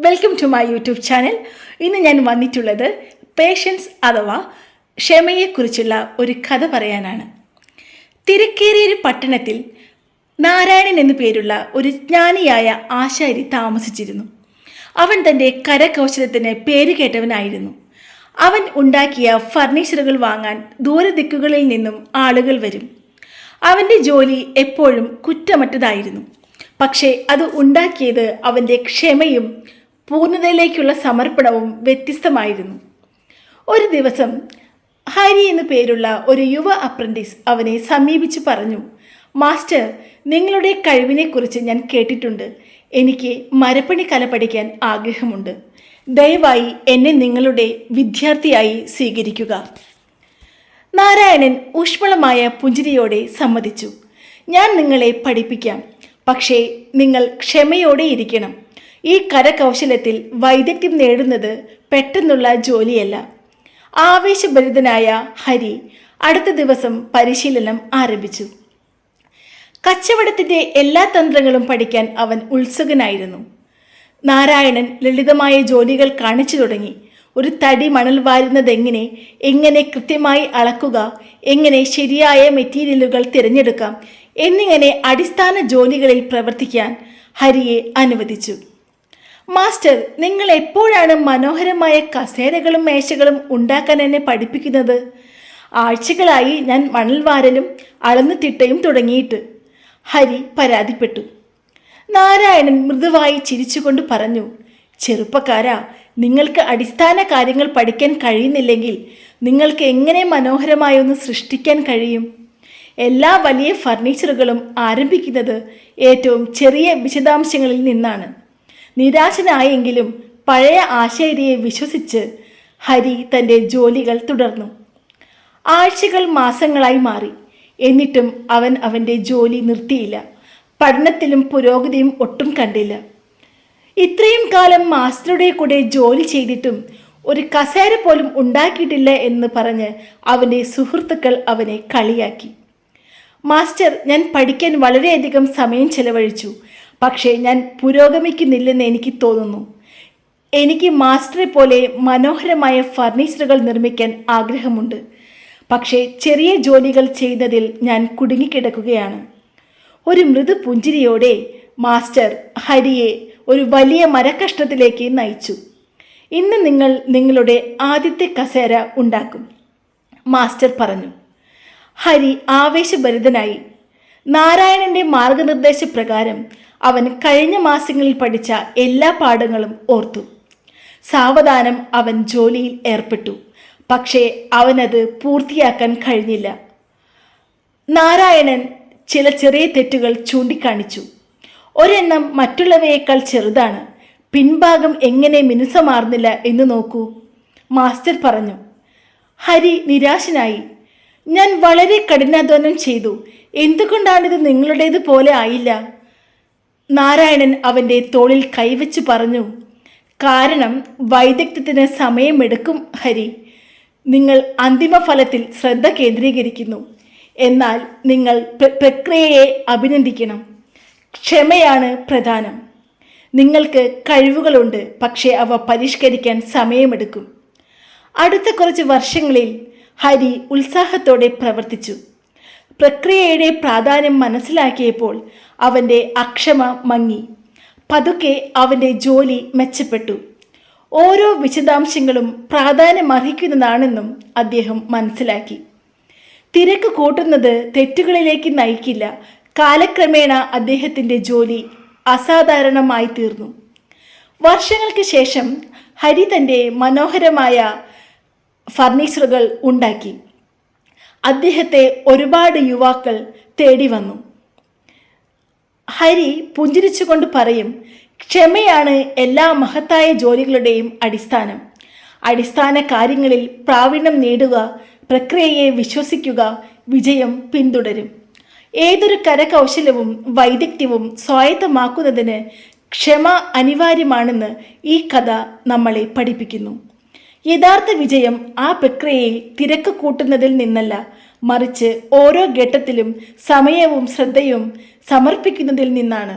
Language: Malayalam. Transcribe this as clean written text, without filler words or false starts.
Welcome to my YouTube channel. ഇന്ന് ഞാൻ വന്നിട്ടുള്ളത് പേഷ്യൻസ് അഥവാ ക്ഷമയെക്കുറിച്ചുള്ള ഒരു കഥ പറയാനാണ്. തിരക്കേറിയൊരു പട്ടണത്തിൽ നാരായണൻ എന്നു പേരുള്ള ഒരു ജ്ഞാനിയായ ആശാരി താമസിച്ചിരുന്നു. അവൻ തൻ്റെ കരകൗശലത്തിന് പേരുകേട്ടവനായിരുന്നു. അവൻ ഉണ്ടാക്കിയ ഫർണിച്ചറുകൾ വാങ്ങാൻ ദൂരദിക്കുകളിൽ നിന്നും ആളുകൾ വരും. അവൻ്റെ ജോലി എപ്പോഴും കുറ്റമറ്റതായിരുന്നു. പക്ഷേ അത് ഉണ്ടാക്കിയത് അവൻ്റെ ക്ഷമയും പൂർണ്ണതയിലേക്കുള്ള സമർപ്പണവും വ്യത്യസ്തമായിരുന്നു. ഒരു ദിവസം ഹരി എന്നു പേരുള്ള ഒരു യുവ അപ്രന്റീസ് അവനെ സമീപിച്ചു പറഞ്ഞു, മാസ്റ്റർ, നിങ്ങളുടെ കഴിവിനെക്കുറിച്ച് ഞാൻ കേട്ടിട്ടുണ്ട്. എനിക്ക് മരപ്പണി കല പഠിക്കാൻ ആഗ്രഹമുണ്ട്. ദയവായി എന്നെ നിങ്ങളുടെ വിദ്യാർത്ഥിയായി സ്വീകരിക്കുക. നാരായണൻ ഊഷ്മളമായ പുഞ്ചിരിയോടെ സമ്മതിച്ചു. ഞാൻ നിങ്ങളെ പഠിപ്പിക്കാം. പക്ഷേ നിങ്ങൾ ക്ഷമയോടെ ഇരിക്കണം. ഈ കരകൗശലത്തിൽ വൈദഗ്ധ്യം നേടുന്നത് പെട്ടെന്നുള്ള ജോലിയല്ല. ആവേശഭരിതനായ ഹരി അടുത്ത ദിവസം പരിശീലനം ആരംഭിച്ചു. കച്ചവടത്തിൻ്റെ എല്ലാ തന്ത്രങ്ങളും പഠിക്കാൻ അവൻ ഉത്സുകനായിരുന്നു. നാരായണൻ ലളിതമായ ജോലികൾ കാണിച്ചു തുടങ്ങി. ഒരു തടി മണൽ വാരുന്നതെങ്ങനെ, എങ്ങനെ കൃത്യമായി അളക്കുക, എങ്ങനെ ശരിയായ മെറ്റീരിയലുകൾ തിരഞ്ഞെടുക്കാം എന്നിങ്ങനെ അടിസ്ഥാന ജോലികളിൽ പ്രവർത്തിക്കാൻ ഹരിയെ അനുവദിച്ചു. മാസ്റ്റർ, നിങ്ങൾ എപ്പോഴാണ് മനോഹരമായ കസേരകളും മേശകളും ഉണ്ടാക്കാൻ എന്നെ പഠിപ്പിക്കുന്നത്? ആഴ്ചകളായി ഞാൻ മണൽ വാരലും അളന്നു തിട്ടയും തുടങ്ങിയിട്ട്, ഹരി പരാതിപ്പെട്ടു. നാരായണൻ മൃദുവായി ചിരിച്ചുകൊണ്ട് പറഞ്ഞു, ചെറുപ്പക്കാരാ, നിങ്ങൾക്ക് അടിസ്ഥാന കാര്യങ്ങൾ പഠിക്കാൻ കഴിയുന്നില്ലെങ്കിൽ നിങ്ങൾക്ക് എങ്ങനെ മനോഹരമായൊന്ന് സൃഷ്ടിക്കാൻ കഴിയും? എല്ലാ വലിയ ഫർണിച്ചറുകളും ആരംഭിക്കുന്നത് ഏറ്റവും ചെറിയ വിശദാംശങ്ങളിൽ നിന്നാണ്. നിരാശനായെങ്കിലും പഴയ ആശാരിയെ വിശ്വസിച്ച് ഹരി തൻ്റെ ജോലികൾ തുടർന്നു. ആഴ്ചകൾ മാസങ്ങളായി മാറി. എന്നിട്ടും അവൻ അവൻ്റെ ജോലി നിർത്തിയില്ല. പഠനത്തിലും പുരോഗതിയും ഒട്ടും കണ്ടില്ല. ഇത്രയും കാലം മാസ്റ്ററുടെ കൂടെ ജോലി ചെയ്തിട്ടും ഒരു കസേര പോലും ഉണ്ടാക്കിയിട്ടില്ല എന്ന് പറഞ്ഞ് അവൻ്റെ സുഹൃത്തുക്കൾ അവനെ കളിയാക്കി. മാസ്റ്റർ, ഞാൻ പഠിക്കാൻ വളരെയധികം സമയം ചെലവഴിച്ചു. പക്ഷേ ഞാൻ പുരോഗമിക്കുന്നില്ലെന്ന് എനിക്ക് തോന്നുന്നു. എനിക്ക് മാസ്റ്ററെ പോലെ മനോഹരമായ ഫർണിച്ചറുകൾ നിർമ്മിക്കാൻ ആഗ്രഹമുണ്ട്. പക്ഷേ ചെറിയ ജോലികൾ ചെയ്യുന്നതിൽ ഞാൻ കുടുങ്ങിക്കിടക്കുകയാണ്. ഒരു മൃദു പുഞ്ചിരിയോടെ മാസ്റ്റർ ഹരിയെ ഒരു വലിയ മരക്കഷ്ണത്തിലേക്ക് നയിച്ചു. ഇന്ന് നിങ്ങൾ നിങ്ങളുടെ ആദ്യത്തെ കസേര ഉണ്ടാക്കും, മാസ്റ്റർ പറഞ്ഞു. ഹരി ആവേശഭരിതനായി. നാരായണന്റെ മാർഗനിർദ്ദേശപ്രകാരം അവൻ കഴിഞ്ഞ മാസങ്ങളിൽ പഠിച്ച എല്ലാ പാഠങ്ങളും ഓർത്തു. സാവധാനം അവൻ ജോലിയിൽ ഏർപ്പെട്ടു. പക്ഷേ അവനത് പൂർത്തിയാക്കാൻ കഴിഞ്ഞില്ല. നാരായണൻ ചില ചെറിയ തെറ്റുകൾ ചൂണ്ടിക്കാണിച്ചു. ഒരെണ്ണം മറ്റുള്ളവയേക്കാൾ ചെറുതാണ്. പിൻഭാഗം എങ്ങനെ മിനുസമാർന്നില്ല എന്ന് നോക്കൂ, മാസ്റ്റർ പറഞ്ഞു. ഹരി നിരാശനായി. ഞാൻ വളരെ കഠിനാധ്വാനം ചെയ്തു. എന്തുകൊണ്ടാണിത് നിങ്ങളുടേത് പോലെ ആയില്ല? നാരായണൻ അവൻ്റെ തോളിൽ കൈവച്ച് പറഞ്ഞു, കാരണം വൈദഗ്ധ്യത്തിന് സമയമെടുക്കും ഹരി. നിങ്ങൾ അന്തിമ ഫലത്തിൽ ശ്രദ്ധ കേന്ദ്രീകരിക്കുന്നു. എന്നാൽ നിങ്ങൾ പ്രക്രിയയെ അഭിനന്ദിക്കണം. ക്ഷമയാണ് പ്രധാനം. നിങ്ങൾക്ക് കഴിവുകളുണ്ട്, പക്ഷേ അവ പരിഷ്കരിക്കാൻ സമയമെടുക്കും. അടുത്ത കുറച്ച് വർഷങ്ങളിൽ ഹരി ഉത്സാഹത്തോടെ പ്രവർത്തിച്ചു. പ്രക്രിയയുടെ പ്രാധാന്യം മനസ്സിലാക്കിയപ്പോൾ അവൻ്റെ അക്ഷമ മങ്ങി. പതുക്കെ അവൻ്റെ ജോലി മെച്ചപ്പെട്ടു. ഓരോ വിശദാംശങ്ങളും പ്രാധാന്യമർഹിക്കുന്നതാണെന്നും അദ്ദേഹം മനസ്സിലാക്കി. തിരക്ക് കൂട്ടുന്നത് തെറ്റുകളിലേക്ക് നയിക്കില്ല. കാലക്രമേണ അദ്ദേഹത്തിൻ്റെ ജോലി അസാധാരണമായി തീർന്നു. വർഷങ്ങൾക്ക് ശേഷം ഹരി തൻ്റെ മനോഹരമായ ഫർണിച്ചറുകൾ ഉണ്ടാക്കി. അദ്ദേഹത്തെ ഒരുപാട് യുവാക്കൾ തേടി വന്നു. ഹരി പുഞ്ചിരിച്ചുകൊണ്ട് പറയും, ക്ഷമയാണ് എല്ലാ മഹത്തായ ജോലികളുടെയും അടിസ്ഥാനം. അടിസ്ഥാന കാര്യങ്ങളിൽ പ്രാവീണ്യം നേടുക, പ്രക്രിയയെ വിശ്വസിക്കുക, വിജയം പിന്തുടരും. ഏതൊരു കരകൗശലവും വൈദഗ്ധ്യവും സ്വായത്തമാക്കുന്നതിന് ക്ഷമ അനിവാര്യമാണെന്ന് ഈ കഥ നമ്മളെ പഠിപ്പിക്കുന്നു. യഥാർത്ഥ വിജയം ആ പ്രക്രിയയിൽ തിരക്ക് കൂട്ടുന്നതിൽ നിന്നല്ല, മറിച്ച് ഓരോ ഘട്ടത്തിലും സമയവും ശ്രദ്ധയും സമർപ്പിക്കുന്നതിൽ നിന്നാണ്.